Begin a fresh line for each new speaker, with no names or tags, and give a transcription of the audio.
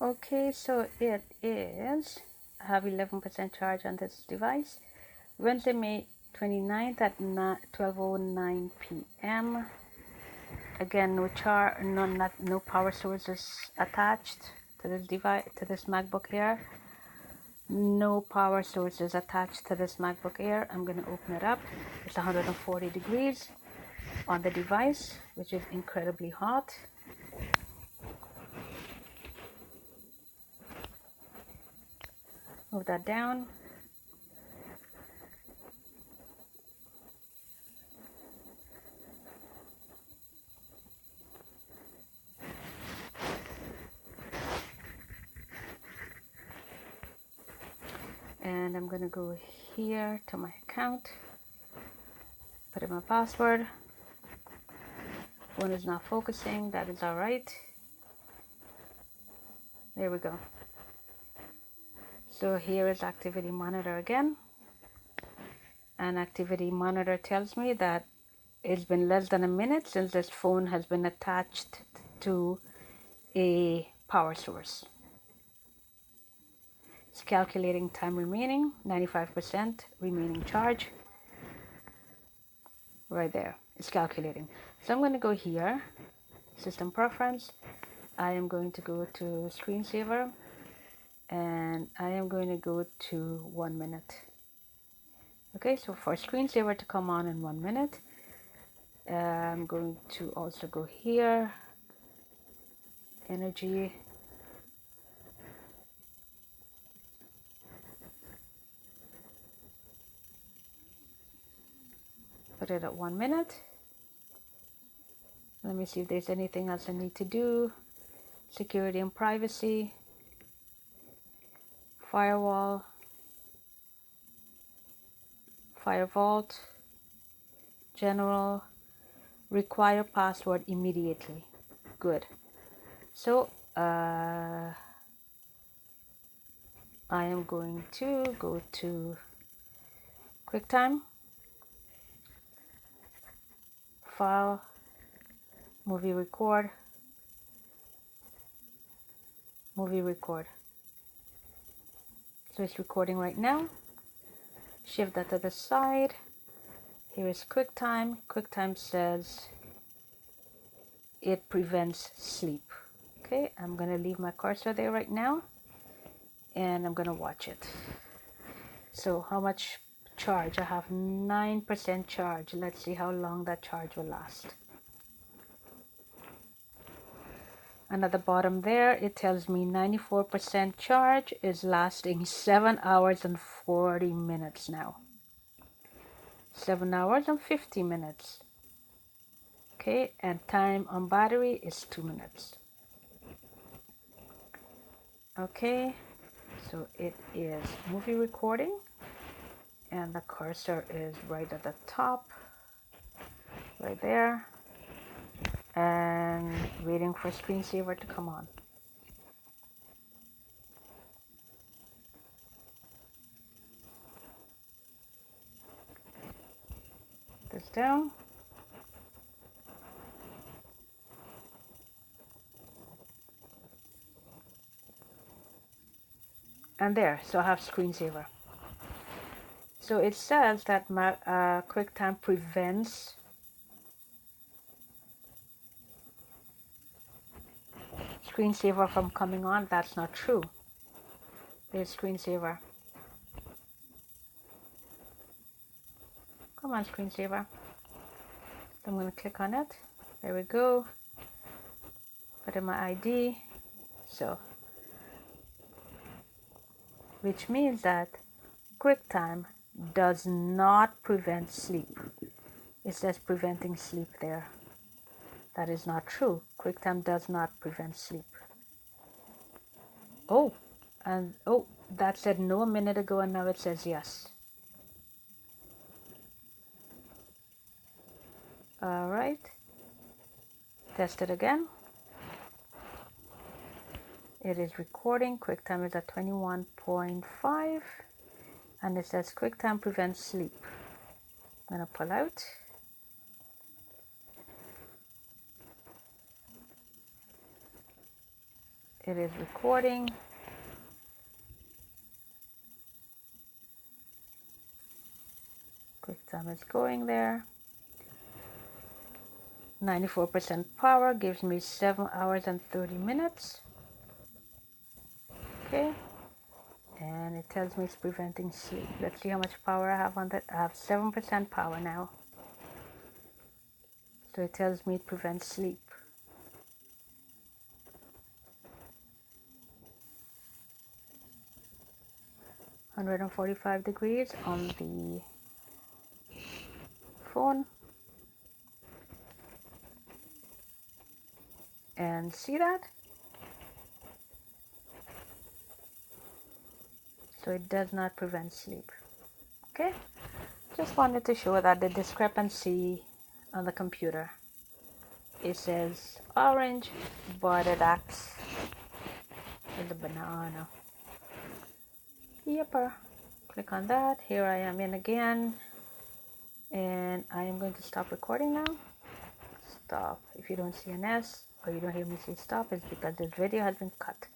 Okay, so it is, I have 11% charge on this device. Wednesday, May 29th at 12:09 p.m. Again, no power sources attached to this device, to this MacBook Air. No power sources attached to this MacBook Air. I'm going to open it up. It's 140 degrees on the device, which is incredibly hot. Move that down. And I'm going to go here to my account, put in my password. Phone is not focusing. That is all right. There we go. So here is activity monitor again. And activity monitor tells me that it's been less than a minute since this phone has been attached to a power source. It's calculating time remaining, 95% remaining charge. Right there, it's calculating. So I'm going to go here, system preference. I am going to go to screensaver, and I am going to go to 1 minute. Okay, so for screensaver to come on in 1 minute, I'm going to also go here, energy, put it at 1 minute. Let me see if there's anything else I need to do. Security and privacy, firewall, fire vault, general, require password immediately. Good. So I am going to go to QuickTime, file, movie record, movie record. So it's recording right now. Shift that to the side. Here is QuickTime. QuickTime says it prevents sleep. Okay, I'm going to leave my cursor there right now, and I'm going to watch it. So how much charge? I have 9% charge. Let's see how long that charge will last. And at the bottom there, it tells me 94% charge is lasting 7 hours and 40 minutes now. 7 hours and 50 minutes. Okay, and time on battery is 2 minutes. Okay, so it is movie recording, and the cursor is right at the top, right there, and waiting for screensaver to come on. This down. And there, so I have screensaver. So it says that my QuickTime prevents screensaver from coming on. That's not true. There's screensaver. Come on, screensaver. I'm going to click on it. There we go. Put in my ID. So, which means that QuickTime does not prevent sleep. It says preventing sleep there. That is not true. QuickTime does not prevent sleep. Oh, and oh, that said no a minute ago, and now it says yes. All right. Test it again. It is recording. QuickTime is at 21.5, and it says QuickTime prevents sleep. I'm gonna pull out. It is recording. Quicktime is going there. 94% power gives me 7 hours and 30 minutes. Okay. And it tells me it's preventing sleep. Let's see how much power I have on that. I have 7% power now. So it tells me it prevents sleep. $145 on the phone. And see that? So it does not prevent sleep. Okay? Just wanted to show that the discrepancy on the computer. It says orange, but it acts as a banana. Yepper. Click on that. Here I am in again. And I am going to stop recording now. Stop. If you don't see an S or you don't hear me say stop, it's because this video has been cut.